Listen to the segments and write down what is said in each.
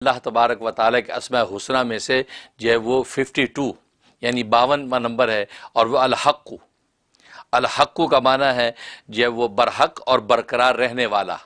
اللہ تبارک و تعالیٰ کے اسماء حسنہ میں سے جو ہے وہ 52 یعنی 52واں نمبر ہے، اور وہ الحق، الحق کا معنی ہے جو ہے وہ برحق اور برقرار رہنے والا،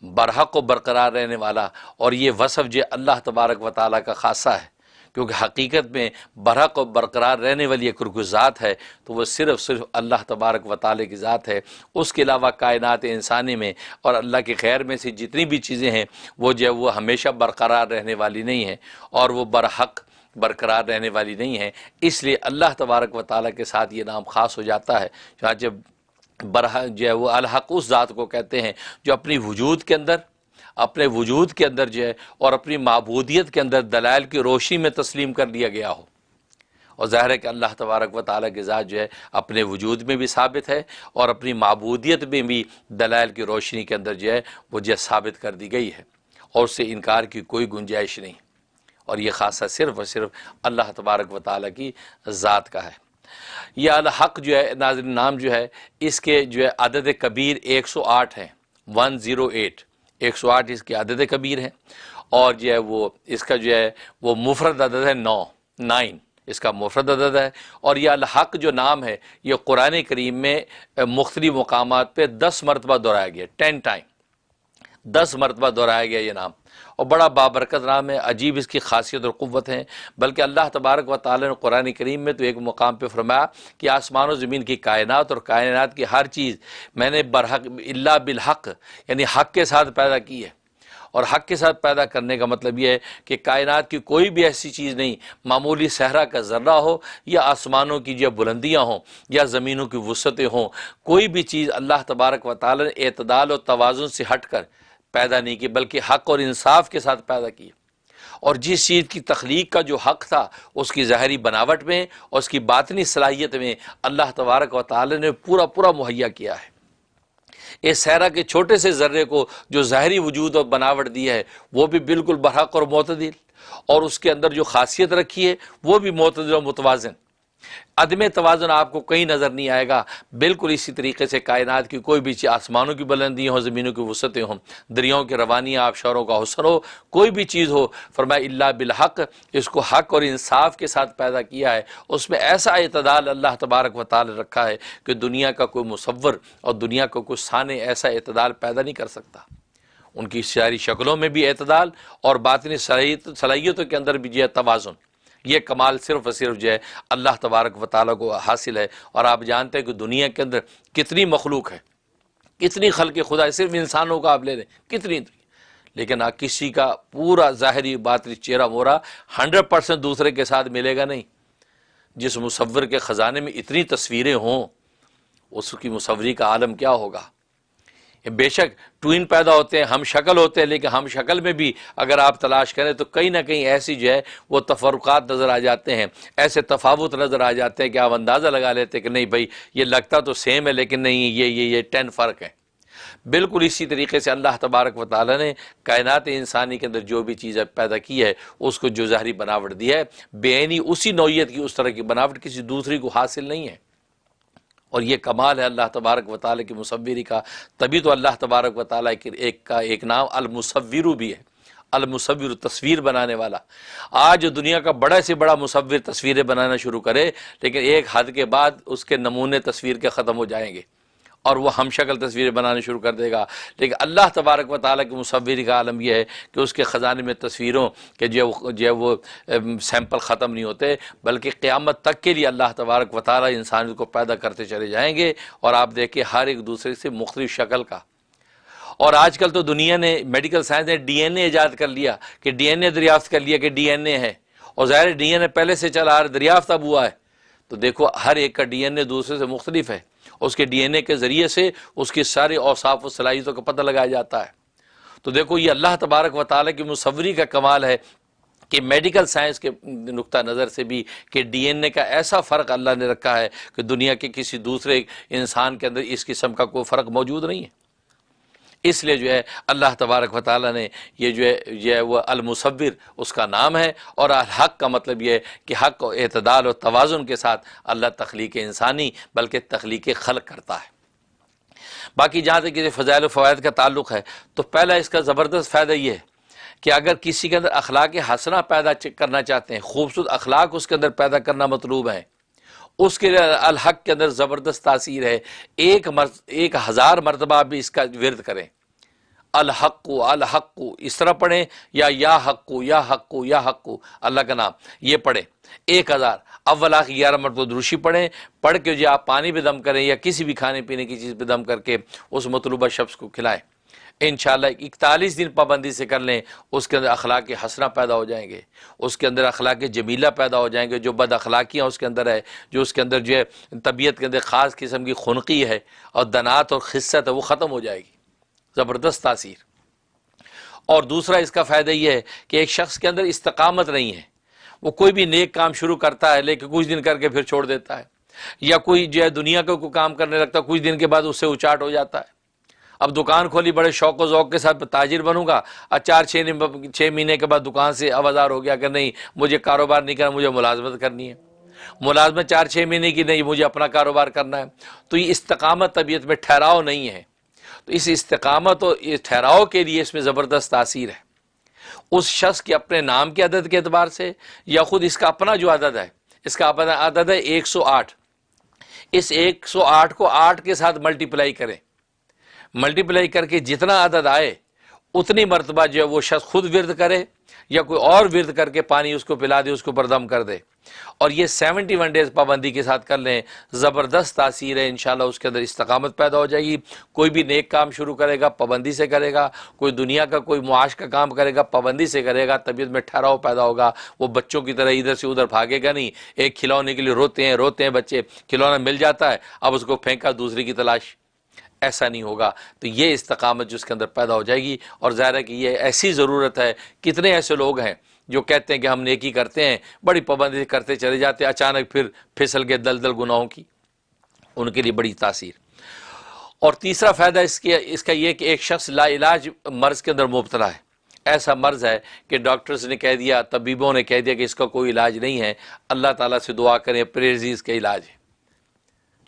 برحق و برقرار رہنے والا، اور یہ وصف جو اللہ تبارک و تعالیٰ کا خاصہ ہے، کیونکہ حقیقت میں برحق و برقرار رہنے والی ایک کوئی ذات ہے تو وہ صرف اللہ تبارک و تعالیٰ کی ذات ہے۔ اس کے علاوہ کائنات انسانی میں اور اللہ کے خیر میں سے جتنی بھی چیزیں ہیں وہ جو ہے وہ ہمیشہ برقرار رہنے والی نہیں ہیں، اور وہ برحق برقرار رہنے والی نہیں ہیں، اس لیے اللہ تبارک و تعالیٰ کے ساتھ یہ نام خاص ہو جاتا ہے۔ چنانچہ برحق جو ہے وہ الحق اس ذات کو کہتے ہیں جو اپنے وجود کے اندر جو ہے اور اپنی معبودیت کے اندر دلائل کی روشنی میں تسلیم کر لیا گیا ہو، اور ظاہر ہے کہ اللہ تبارک و تعالیٰ کی ذات جو ہے اپنے وجود میں بھی ثابت ہے اور اپنی معبودیت میں بھی دلائل کی روشنی کے اندر جو ہے وہ جو ثابت کر دی گئی ہے، اور اس سے انکار کی کوئی گنجائش نہیں، اور یہ خاصہ صرف اور صرف اللہ تبارک و تعالیٰ کی ذات کا ہے۔ یہ الحق جو ہے ناظرین نام جو ہے اس کے جو ہے عدد کبیر 108 ہیں، 108 108 اس کے عدد کبیر ہیں، اور جو ہے وہ اس کا جو ہے وہ مفرد عدد ہے 9 اس کا مفرد عدد ہے، اور یہ الحق جو نام ہے یہ قرآن کریم میں مختلف مقامات پہ 10 مرتبہ دہرایا گیا، 10 ٹائم 10 مرتبہ دہرایا گیا یہ نام، اور بڑا بابرکت نام ہے، عجیب اس کی خاصیت اور قوت ہیں۔ بلکہ اللہ تبارک و تعالی نے قرآن کریم میں تو ایک مقام پہ فرمایا کہ آسمان و زمین کی کائنات اور کائنات کی ہر چیز میں نے برحق الا بالحق یعنی حق کے ساتھ پیدا کی ہے، اور حق کے ساتھ پیدا کرنے کا مطلب یہ ہے کہ کائنات کی کوئی بھی ایسی چیز نہیں، معمولی صحرا کا ذرہ ہو یا آسمانوں کی جو بلندیاں ہوں یا زمینوں کی وسعتیں ہوں، کوئی بھی چیز اللہ تبارک و تعالی نے اعتدال اور توازن سے ہٹ کر پیدا نہیں کی، بلکہ حق اور انصاف کے ساتھ پیدا کی، اور جس چیز کی تخلیق کا جو حق تھا اس کی ظاہری بناوٹ میں اور اس کی باطنی صلاحیت میں اللہ تبارک و تعالی نے پورا مہیا کیا ہے۔ اس صحرا کے چھوٹے سے ذرے کو جو ظاہری وجود اور بناوٹ دی ہے وہ بھی بالکل برحق اور معتدل، اور اس کے اندر جو خاصیت رکھی ہے وہ بھی معتدل اور متوازن، عدم توازن آپ کو کہیں نظر نہیں آئے گا۔ بالکل اسی طریقے سے کائنات کی کوئی بھی چیز، آسمانوں کی بلندیاں ہوں، زمینوں کی وسعتیں ہوں، دریاؤں کی روانیاں، آبشاروں کا حسن ہو، کوئی بھی چیز ہو، فرمایا الا بالحق، اس کو حق اور انصاف کے ساتھ پیدا کیا ہے۔ اس میں ایسا اعتدال اللہ تبارک و تعالی رکھا ہے کہ دنیا کا کوئی مصور اور دنیا کا کوئی صانع ایسا اعتدال پیدا نہیں کر سکتا۔ ان کی ساری شکلوں میں بھی اعتدال اور باطنی صلاحیتوں کے اندر بھی جو ہے توازن، یہ کمال صرف اور صرف جو ہے اللہ تبارک و تعالیٰ کو حاصل ہے۔ اور آپ جانتے ہیں کہ دنیا کے اندر کتنی مخلوق ہے، کتنی خلق خدا ہے، صرف انسانوں کا آپ لے لیں کتنی، لیکن کسی کا پورا ظاہری باطنی چہرہ مورا 100% دوسرے کے ساتھ ملے گا نہیں۔ جس مصور کے خزانے میں اتنی تصویریں ہوں اس کی مصوری کا عالم کیا ہوگا۔ بے شک ٹوین پیدا ہوتے ہیں، ہم شکل ہوتے ہیں، لیکن ہم شکل میں بھی اگر آپ تلاش کریں تو کہیں نہ کہیں ایسی جو ہے وہ تفرقات نظر آ جاتے ہیں، ایسے تفاوت نظر آ جاتے ہیں کہ آپ اندازہ لگا لیتے ہیں کہ نہیں بھائی یہ لگتا تو سیم ہے لیکن نہیں، یہ 10 فرق ہے۔ بالکل اسی طریقے سے اللہ تبارک و تعالی نے کائنات انسانی کے اندر جو بھی چیز پیدا کی ہے اس کو جو ظاہری بناوٹ دی ہے بے عینی اسی نوعیت کی اس طرح کی بناوٹ کسی دوسری کو حاصل نہیں ہے، اور یہ کمال ہے اللہ تبارک و تعالی کی مصوری کا۔ تبھی تو اللہ تبارک و تعالی کا ایک نام المصور بھی ہے، المصور تصویر بنانے والا۔ آج دنیا کا بڑا سے بڑا مصور تصویریں بنانا شروع کرے لیکن ایک حد کے بعد اس کے نمونے تصویر کے ختم ہو جائیں گے اور وہ ہم شکل تصویریں بنانا شروع کر دے گا، لیکن اللہ تبارک و تعالیٰ کی مصوری کا عالم یہ ہے کہ اس کے خزانے میں تصویروں کے جو ہے وہ سیمپل ختم نہیں ہوتے، بلکہ قیامت تک کے لیے اللہ تبارک و تعالیٰ انسانیت کو پیدا کرتے چلے جائیں گے، اور آپ دیکھیں ہر ایک دوسرے سے مختلف شکل کا۔ اور آج کل تو دنیا نے میڈیکل سائنس نے ڈی این اے ایجاد کر لیا کہ ڈی این اے دریافت کر لیا کہ ڈی این اے ہے، اور ظاہر ڈی این اے پہلے سے چلا آ رہا، دریافت اب ہوا ہے، تو دیکھو ہر ایک کا ڈی این اے دوسرے سے مختلف ہے، اس کے ڈی این اے کے ذریعے سے اس کی سارے اوصاف و صلاحیتوں کا پتہ لگایا جاتا ہے۔ تو دیکھو یہ اللہ تبارک و تعالیٰ کی مصوری کا کمال ہے کہ میڈیکل سائنس کے نقطہ نظر سے بھی کہ ڈی این اے کا ایسا فرق اللہ نے رکھا ہے کہ دنیا کے کسی دوسرے انسان کے اندر اس قسم کا کوئی فرق موجود نہیں ہے۔ اس لیے جو ہے اللہ تبارک و تعالیٰ نے یہ وہ المصور اس کا نام ہے، اور الحق کا مطلب یہ ہے کہ حق و اعتدال و توازن کے ساتھ اللہ تخلیق انسانی بلکہ تخلیق خلق کرتا ہے۔ باقی جہاں تک کہ فضائل و فوائد کا تعلق ہے تو پہلا اس کا زبردست فائدہ یہ ہے کہ اگر کسی کے اندر اخلاق حسنہ پیدا کرنا چاہتے ہیں، خوبصورت اخلاق اس کے اندر پیدا کرنا مطلوب ہے، اس کے لیے الحق کے اندر زبردست تاثیر ہے۔ 1000 مرتبہ آپ بھی اس کا ورد کریں، الحق الحق اس طرح پڑھیں، یا حق یا حق یا حق، اللہ کا نام یہ پڑھیں 1000، اول آخر 11 مرتبہ دروشی پڑھیں، پڑھ کے جو آپ پانی پہ دم کریں یا کسی بھی کھانے پینے کی چیز پہ دم کر کے اس مطلوبہ شخص کو کھلائیں، انشاءاللہ 41 دن پابندی سے کر لیں، اس کے اندر اخلاق حسنہ پیدا ہو جائیں گے، اس کے اندر اخلاق جمیلہ پیدا ہو جائیں گے، جو بد اخلاقیاں اس کے اندر ہے، جو اس کے اندر جو ہے طبیعت کے اندر خاص قسم کی خنقی ہے اور دنات اور خست ہے، وہ ختم ہو جائے گی، زبردست تاثیر۔ اور دوسرا اس کا فائدہ یہ ہے کہ ایک شخص کے اندر استقامت نہیں ہے، وہ کوئی بھی نیک کام شروع کرتا ہے لیکن کچھ دن کر کے پھر چھوڑ دیتا ہے، یا کوئی جو ہے دنیا کا کوئی کام کرنے لگتا ہے، کچھ دن کے بعد اس سے اچاٹ ہو جاتا ہے۔ اب دکان کھولی بڑے شوق و ذوق کے ساتھ تاجر بنوں گا، 4-6 مہینے کے بعد دکان سے آوازار ہو گیا کہ نہیں مجھے کاروبار نہیں کرنا، مجھے ملازمت کرنی ہے، ملازمت 4-6 مہینے کی نہیں، مجھے اپنا کاروبار کرنا ہے۔ تو یہ استقامت طبیعت میں ٹھہراؤ نہیں ہے، تو اس استقامت اور اس ٹھہراؤ کے لیے اس میں زبردست تاثیر ہے، اس شخص کے اپنے نام کے عدد کے اعتبار سے یا خود اس کا اپنا جو عدد ہے، اس کا اپنا عدد ہے 108، اس 108 کو 8 کے ساتھ ملٹیپلائی کریں، ملٹیپلائی کر کے جتنا عدد آئے اتنی مرتبہ جو ہے وہ شخص خود ورد کرے یا کوئی اور ورد کر کے پانی اس کو پلا دے، اس کو پر دم کر دے، اور یہ 71 ڈیز پابندی کے ساتھ کر لیں، زبردست تاثیر ہے، انشاءاللہ اس کے اندر استقامت پیدا ہو جائے گی۔ کوئی بھی نیک کام شروع کرے گا پابندی سے کرے گا، کوئی دنیا کا کوئی معاش کا کام کرے گا پابندی سے کرے گا، طبیعت میں ٹھہراؤ پیدا ہوگا، وہ بچوں کی طرح ادھر سے ادھر بھاگے گا نہیں، ایک کھلونے کے لیے روتے ہیں بچے، کھلونا مل جاتا ہے اب اس کو پھینکا دوسری کی تلاش، ایسا نہیں ہوگا۔ تو یہ استقامت جو اس کے اندر پیدا ہو جائے گی، اور ظاہر ہے کہ یہ ایسی ضرورت ہے، کتنے ایسے لوگ ہیں جو کہتے ہیں کہ ہم نیکی کرتے ہیں، بڑی پابندی کرتے چلے جاتے ہیں، اچانک پھر پھسل کے دلدل گناہوں کی، ان کے لیے بڑی تاثیر۔ اور تیسرا فائدہ اس کا یہ کہ ایک شخص لا علاج مرض کے اندر مبتلا ہے، ایسا مرض ہے کہ ڈاکٹرز نے کہہ دیا، طبیبوں نے کہہ دیا کہ اس کا کوئی علاج نہیں ہے، اللہ تعالیٰ سے دعا کریں، پریز کا علاج ہے۔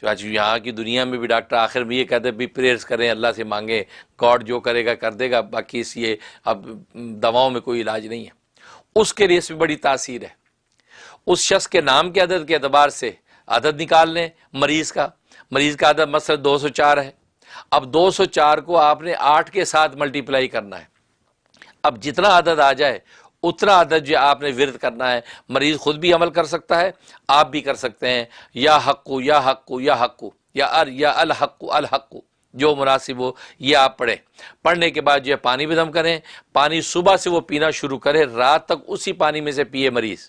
جو آج یہاں کی دنیا میں بھی ڈاکٹر آخر میں یہ کہتے ہیں بھی پریئرز کریں، اللہ سے مانگیں، گاڈ جو کرے گا کر دے گا، باقی اس یہ اب دواؤں میں کوئی علاج نہیں ہے۔ اس کے لیے اس میں بڑی تاثیر ہے، اس شخص کے نام کے عدد کے اعتبار سے عدد نکال لیں، مریض کا عدد مثلا 204 ہے، اب 204 کو آپ نے 8 کے ساتھ ملٹیپلائی کرنا ہے، اب جتنا عدد آ جائے اتنا عدد جو آپ نے ورد کرنا ہے، مریض خود بھی عمل کر سکتا ہے، آپ بھی کر سکتے ہیں، یا حق یا حق یا حق یا الحق الحق، جو مناسب ہو یہ آپ پڑھیں۔ پڑھنے کے بعد جو ہے پانی بھی دم کریں، پانی صبح سے وہ پینا شروع کرے، رات تک اسی پانی میں سے پیے مریض،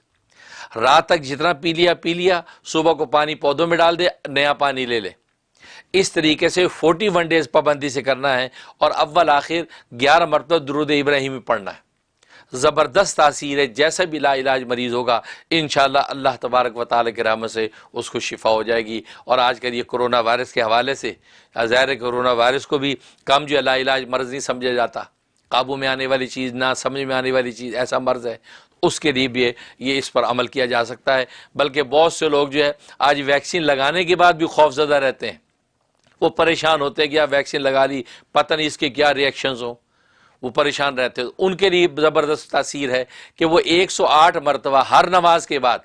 رات تک جتنا پی لیا، صبح کو پانی پودوں میں ڈال دے، نیا پانی لے لے۔ اس طریقے سے 41 ڈیز پابندی سے کرنا ہے، اور اول آخر 11 مرتبہ درود ابراہیمی پڑھنا ہے۔ زبردست تاثیر ہے، جیسا بھی لا علاج مریض ہوگا انشاءاللہ اللہ تبارک و تعالی کی رحمت سے اس کو شفا ہو جائے گی۔ اور آج کل یہ کرونا وائرس کے حوالے سے ظاہر ہے کرونا وائرس کو بھی کم جو لا علاج مرض نہیں سمجھا جاتا، قابو میں آنے والی چیز، نہ سمجھ میں آنے والی چیز، ایسا مرض ہے، اس کے لیے بھی یہ اس پر عمل کیا جا سکتا ہے۔ بلکہ بہت سے لوگ جو ہے آج ویکسین لگانے کے بعد بھی خوف زدہ رہتے ہیں، وہ پریشان ہوتے ہیں کہ آپ ویکسین لگا لی، پتہ نہیں اس کے کیا ریئیکشنز ہوں، وہ پریشان رہتے ہیں۔ ان کے لیے زبردست تاثیر ہے کہ وہ 108 مرتبہ ہر نماز کے بعد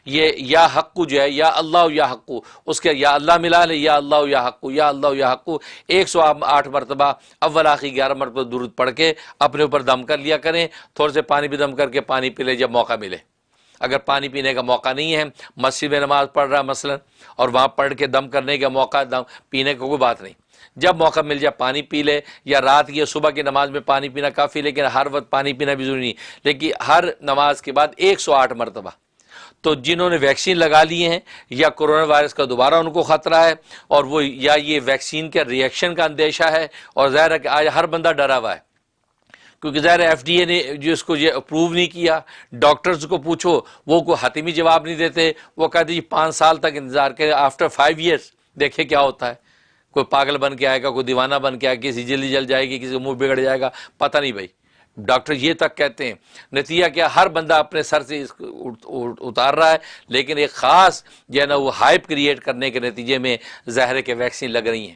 یہ یا حق جو ہے، یا اللہ یا حق، اس کے یا اللہ ملا لے، یا اللہ یا حق، یا اللہ یا حق 108 مرتبہ اول آخری 11 مرتبہ درود پڑھ کے اپنے اوپر دم کر لیا کریں، تھوڑے سے پانی بھی دم کر کے پانی پی لے جب موقع ملے۔ اگر پانی پینے کا موقع نہیں ہے، مسجد میں نماز پڑھ رہا مثلا اور وہاں پڑھ کے دم کرنے کا موقع، دم پینے کا کوئی بات نہیں، جب موقع مل جائے پانی پی لے، یا رات کی یا صبح کی نماز میں پانی پینا کافی، لیکن ہر وقت پانی پینا بھی ضروری نہیں، لیکن ہر نماز کے بعد 108 مرتبہ۔ تو جنہوں نے ویکسین لگا لیے ہیں یا کرونا وائرس کا دوبارہ ان کو خطرہ ہے، اور وہ یا یہ ویکسین کے ریئیکشن کا اندیشہ ہے، اور ظاہر ہے کہ آج ہر بندہ ڈرا ہوا ہے، کیونکہ ظاہر ایف ڈی اے نے جو اس کو یہ اپروو نہیں کیا، ڈاکٹرز کو پوچھو وہ کوئی حتمی جواب نہیں دیتے، وہ کہتے جی 5 سال تک انتظار کرے، آفٹر 5 ایئرس دیکھے کیا ہوتا ہے، کوئی پاگل بن کے آئے گا، کوئی دیوانہ بن کے آئے گا، کسی جلدی جل جائے گی، کسی کا منہ بگڑ جائے گا، پتہ نہیں بھائی، ڈاکٹر یہ تک کہتے ہیں۔ نتیجہ کیا، ہر بندہ اپنے سر سے اس کو اتار رہا ہے، لیکن ایک خاص جو ہے نا وہ ہائپ کریٹ کرنے کے نتیجے میں ظاہر ہے کہ ویکسین لگ رہی ہیں،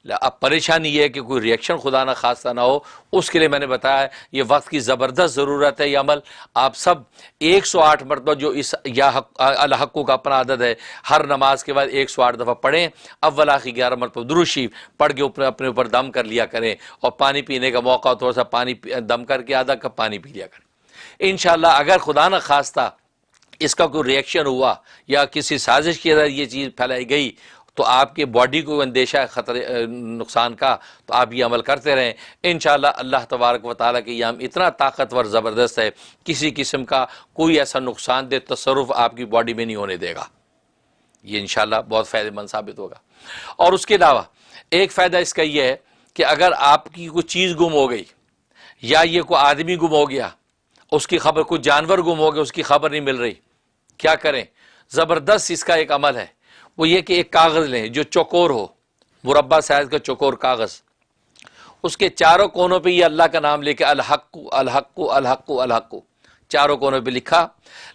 اب پریشانی یہ ہے کہ کوئی ریئیکشن خدا نہ خواستہ نہ ہو، اس کے لیے میں نے بتایا یہ وقت کی زبردست ضرورت ہے۔ یہ عمل آپ سب 108 مرتبہ جو اس یا الحق کا اپنا عدد ہے، ہر نماز کے بعد 108 دفعہ پڑھیں، اول آخر 11 مرتبہ درود شریف پڑھ کے اپنے اوپر دم کر لیا کریں، اور پانی پینے کا موقع تھوڑا سا پانی دم کر کے آدھا کپ پانی پی لیا کریں۔ انشاءاللہ اگر خدا نہ خواستہ اس کا کوئی ریئیکشن ہوا یا کسی سازش کی اندر یہ چیز پھیلائی گئی تو آپ کے باڈی کو اندیشہ ہے خطرے نقصان کا، تو آپ یہ عمل کرتے رہیں انشاءاللہ۔ اللہ تبارک و تعالیٰ کی یہ اتنا طاقتور زبردست ہے، کسی قسم کا کوئی ایسا نقصان دہ تصرف آپ کی باڈی میں نہیں ہونے دے گا۔ یہ انشاءاللہ بہت فائدہ مند ثابت ہوگا۔ اور اس کے علاوہ ایک فائدہ اس کا یہ ہے کہ اگر آپ کی کوئی چیز گم ہو گئی یا یہ کوئی آدمی گم ہو گیا، اس کی خبر، کوئی جانور گم ہو گیا اس کی خبر نہیں مل رہی، کیا کریں؟ زبردست اس کا ایک عمل ہے، وہ یہ کہ ایک کاغذ لیں جو چوکور ہو، مربع سائز کا چوکور کاغذ، اس کے چاروں کونوں پہ یہ اللہ کا نام لے کے الحق الحق الحق الحق چاروں کونوں پہ لکھا،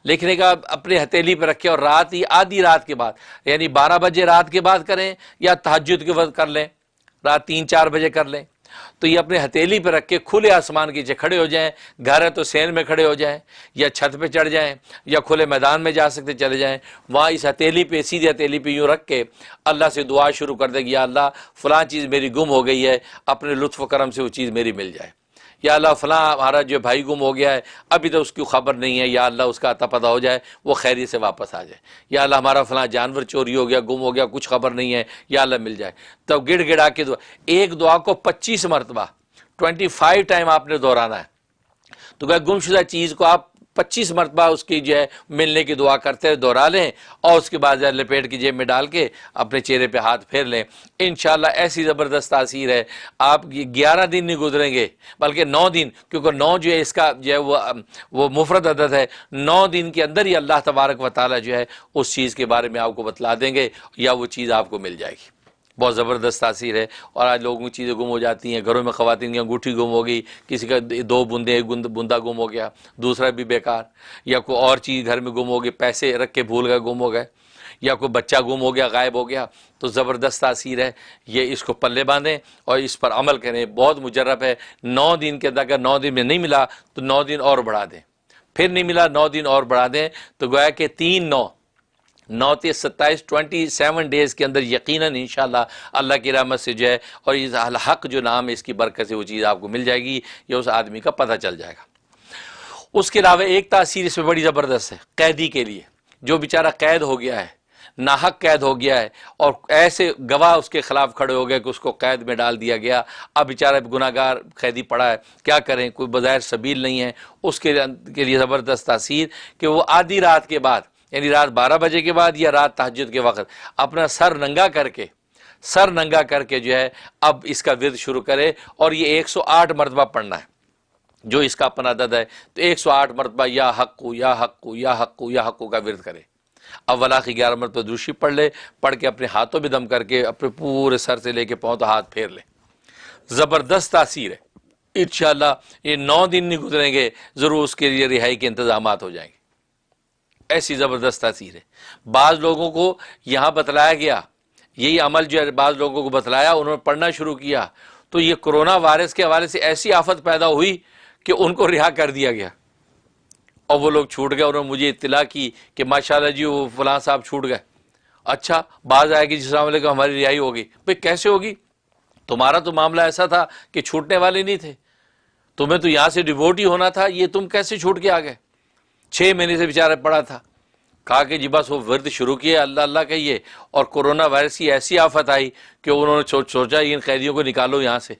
لکھنے کا اپنے ہتھیلی پہ رکھے، اور رات ہی آدھی رات کے بعد یعنی 12 بجے رات کے بعد کریں یا تہجد کے وقت کر لیں، رات 3-4 بجے کر لیں، تو یہ اپنے ہتھیلی پہ رکھ کے کھلے آسمان کے نیچے کھڑے ہو جائیں، گھر ہے تو سین میں کھڑے ہو جائیں یا چھت پہ چڑھ جائیں یا کھلے میدان میں جا سکتے چلے جائیں، وہاں اس ہتھیلی پہ، سیدھی ہتھیلی پہ یوں رکھ کے اللہ سے دعا شروع کر دیں کہ یا اللہ فلاں چیز میری گم ہو گئی ہے، اپنے لطف و کرم سے وہ چیز میری مل جائے، یا اللہ فلاں ہمارا جو بھائی گم ہو گیا ہے ابھی تو اس کی خبر نہیں ہے، یا اللہ اس کا عطا پتہ ہو جائے وہ خیریت سے واپس آ جائے، یا اللہ ہمارا فلاں جانور چوری ہو گیا، گم ہو گیا، کچھ خبر نہیں ہے، یا اللہ مل جائے۔ تب گڑ گڑا کے دعا، ایک دعا کو 25 مرتبہ 25 ٹائم آپ نے دہرانا ہے، تو کہ گم شدہ چیز کو آپ 25 مرتبہ اس کی جو ہے ملنے کی دعا کرتے ہوئے دہرا لیں، اور اس کے بعد لپیٹ کی جیب میں ڈال کے اپنے چہرے پہ ہاتھ پھیر لیں۔ انشاءاللہ ایسی زبردست تاثیر ہے، آپ 11 دن نہیں گزریں گے بلکہ 9 دن، کیونکہ 9 جو ہے اس کا جو ہے وہ مفرد عدد ہے، 9 دن کے اندر ہی اللہ تبارک و تعالیٰ جو ہے اس چیز کے بارے میں آپ کو بتلا دیں گے، یا وہ چیز آپ کو مل جائے گی۔ بہت زبردست تاثیر ہے۔ اور آج لوگوں کی چیزیں گم ہو جاتی ہیں، گھروں میں خواتین کی انگوٹھی گم ہو گئی، کسی کا 2 بوندے، ایک بندہ گم ہو گیا، دوسرا بھی بیکار، یا کوئی اور چیز گھر میں گم ہو گئی، پیسے رکھ کے بھول گئے گم ہو گئے، یا کوئی بچہ گم ہو گیا، غائب ہو گیا، تو زبردست تاثیر ہے۔ یہ اس کو پلے باندھیں اور اس پر عمل کریں، بہت مجرب ہے۔ 9 دن کے اندر اگر 9 دن میں نہیں ملا تو 9 دن اور بڑھا دیں، پھر نہیں ملا 9 دن اور بڑھا دیں، تو گویا کہ 3-9 27 27 ڈیز کے اندر یقیناً انشاءاللہ اللہ کی رحمت سے جو ہے، اور یہ الحق جو نام ہے اس کی برکت سے وہ چیز آپ کو مل جائے گی، یہ اس آدمی کا پتہ چل جائے گا۔ اس کے علاوہ ایک تاثیر اس میں بڑی زبردست ہے قیدی کے لیے، جو بیچارہ قید ہو گیا ہے، ناحق قید ہو گیا ہے، اور ایسے گواہ اس کے خلاف کھڑے ہو گئے کہ اس کو قید میں ڈال دیا گیا، اب بیچارہ گناہ گار قیدی پڑا ہے، کیا کریں، کوئی بظاہر سبیل نہیں ہے، اس کے لیے زبردست تاثیر کہ وہ آدھی رات کے بعد یعنی رات 12 بجے کے بعد یا رات تہجد کے وقت اپنا سر ننگا کر کے جو ہے اب اس کا ورد شروع کرے، اور یہ 108 مرتبہ پڑھنا ہے جو اس کا اپنا عدد ہے، تو 108 مرتبہ یا حق یا حق یا حق یا حق کا ورد کرے، اول آخر 11 مرتبہ درود شریف پڑھ لے، پڑھ کے اپنے ہاتھوں میں دم کر کے اپنے پورے سر سے لے کے پاؤں تک ہاتھ پھیر لے۔ زبردست تاثیر ہے، انشاءاللہ یہ 9 دن نہیں گزریں گے ضرور اس کے لیے رہائی کے انتظامات ہو جائیں گے، ایسی زبردست تاثیر ہے۔ بعض لوگوں کو یہاں بتلایا گیا، یہی عمل جو ہے بعض لوگوں کو بتلایا، انہوں نے پڑھنا شروع کیا، تو یہ کرونا وائرس کے حوالے سے ایسی آفت پیدا ہوئی کہ ان کو رہا کر دیا گیا، اور وہ لوگ چھوٹ گئے۔ انہوں نے مجھے اطلاع کی کہ ماشاءاللہ جی وہ فلاں صاحب چھوٹ گئے۔ اچھا، بعض آئے گی جی السلام علیکم ہماری رہائی ہوگی، بھئی کیسے ہوگی؟ تمہارا تو معاملہ ایسا تھا کہ چھوٹنے والے نہیں تھے، تمہیں تو یہاں سے ڈیووٹ ہی ہونا تھا، یہ تم کیسے چھوٹ کے آ گئے؟ 6 مہینے سے بیچارہ پڑا تھا۔ کہا کہ جی بس وہ ورد شروع کیا اللہ اللہ کہیے، اور کرونا وائرس کی ایسی آفت آئی کہ انہوں نے سوچا ان قیدیوں کو نکالو یہاں سے۔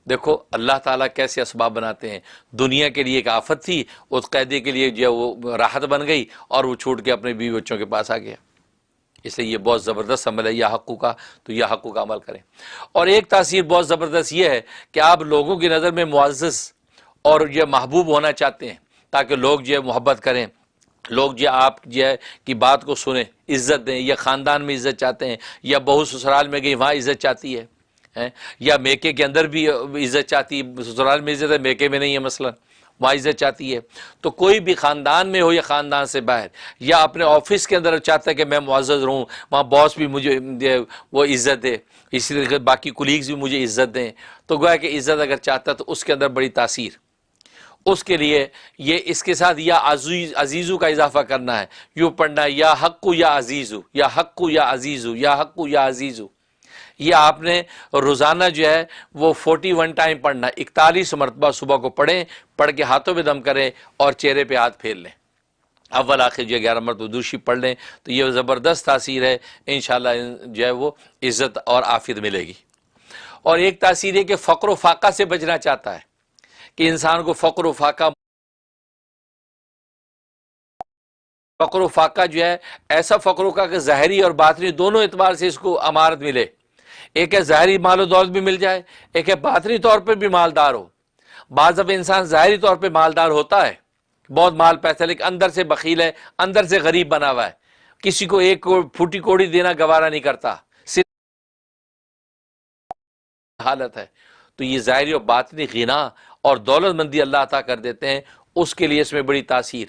دیکھو اللہ تعالیٰ کیسے اسباب بناتے ہیں، دنیا کے لیے ایک آفت تھی، اس قیدی کے لیے جو وہ راحت بن گئی، اور وہ چھوٹ کے اپنے بیوی بچوں کے پاس آ گیا۔ اس لیے یہ بہت زبردست عمل ہے یا حقوق کا، تو یا حقوق کا عمل کریں۔ اور ایک تاثیر بہت زبردست یہ ہے کہ آپ لوگوں کی نظر میں معزز اور یہ محبوب ہونا چاہتے ہیں، تاکہ لوگ جو ہے محبت کریں، لوگ جو آپ جو ہے کی بات کو سنیں، عزت دیں، یا خاندان میں عزت چاہتے ہیں، یا بہو سسرال میں گئی وہاں عزت چاہتی ہے، یا میکے کے اندر بھی عزت چاہتی ہے، سسرال میں عزت ہے میکے میں نہیں ہے مثلا، معزت چاہتی ہے. تو کوئی بھی خاندان میں ہو یا خاندان سے باہر یا اپنے آفس کے اندر چاہتا ہے کہ میں معزز رہوں, وہاں باس بھی مجھے وہ عزت دے, اسی طریقے باقی کولیگز بھی مجھے عزت دیں, تو گویا کہ عزت اگر چاہتا ہے تو اس کے اندر بڑی تاثیر. اس کے لیے یہ اس کے ساتھ یا عزیزو کا اضافہ کرنا ہے, یوں پڑھنا ہے یا حق یا عزیزو, یا حق یا عزیزو, یا حق یا عزیزو. یہ آپ نے روزانہ جو ہے وہ 41 ٹائم پڑھنا, 41 مرتبہ صبح کو پڑھیں, پڑھ کے ہاتھوں پہ دم کریں اور چہرے پہ ہاتھ پھیر لیں. اول آخر جو 11 مرتبہ دوشی پڑھ لیں تو یہ زبردست تاثیر ہے, انشاءاللہ جو ہے وہ عزت اور عافیت ملے گی. اور ایک تاثیر ہے کہ فقر و فاقہ سے بچنا چاہتا ہے, کہ انسان کو فقر و فاقہ جو ہے ایسا فقر و فاقہ کہ ظاہری اور باطنی دونوں اعتبار سے اس کو امارت ملے. ایک ہے ظاہری مال و دولت بھی مل جائے, ایک ہے باطنی طور پہ بھی مالدار ہو. بعض دفعہ انسان ظاہری طور پہ مالدار ہوتا ہے, بہت مال پیسہ, لیکن اندر سے بخیل ہے, اندر سے غریب بنا ہوا ہے, کسی کو ایک پھوٹی کوڑی دینا گوارا نہیں کرتا, حالت ہے. تو یہ ظاہری اور باطنی غنا اور دولت مندی اللہ عطا کر دیتے ہیں, اس کے لیے اس میں بڑی تاثیر.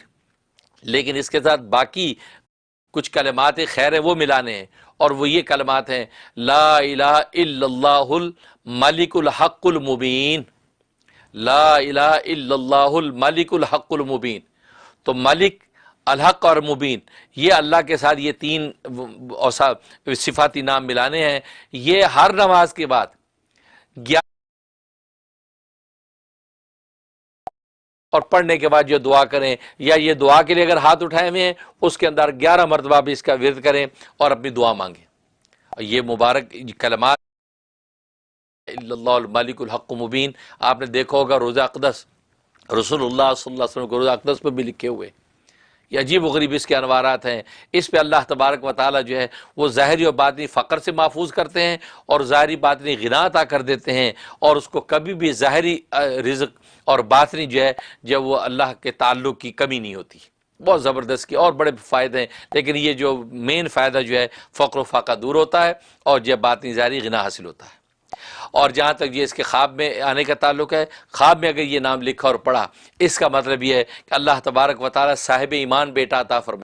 لیکن اس کے ساتھ باقی کچھ کلمات خیر ہیں وہ ملانے ہیں, اور وہ یہ کلمات ہیں لا الہ الا اللہ الملک الحق المبین, لا الہ الا اللہ الملک الحق المبین. تو ملک, الحق اور مبین, یہ اللہ کے ساتھ یہ تین صفاتی نام ملانے ہیں. یہ ہر نماز کے بعد اور پڑھنے کے بعد جو دعا کریں, یا یہ دعا کے لیے اگر ہاتھ اٹھائے ہوئے ہیں اس کے اندر 11 مرتبہ بھی اس کا ورد کریں اور اپنی دعا مانگیں. یہ مبارک کلمات اللہ الملک الحق مبین, آپ نے دیکھا ہوگا روزہ اقدس, رسول اللہ صلی اللہ علیہ وسلم کو روزہ اقدس پہ بھی لکھے ہوئے. یہ عجیب و غریب اس کے انوارات ہیں. اس پہ اللہ تبارک و تعالیٰ جو ہے وہ ظاہری اور باطنی فقر سے محفوظ کرتے ہیں, اور ظاہری باطنی غنا عطا کر دیتے ہیں, اور اس کو کبھی بھی ظاہری رزق اور باطنی جو ہے جب وہ اللہ کے تعلق کی کمی نہیں ہوتی. بہت زبردست کی اور بڑے فائدے ہیں, لیکن یہ جو مین فائدہ جو ہے فقر و فاقہ دور ہوتا ہے, اور جب باطنی ظاہری غنا حاصل ہوتا ہے. اور جہاں تک یہ اس کے خواب میں آنے کا تعلق ہے, خواب میں اگر یہ نام لکھا اور پڑھا, اس کا مطلب یہ ہے کہ اللہ تبارک و تعالی صاحب ایمان بیٹا عطا فرمائے.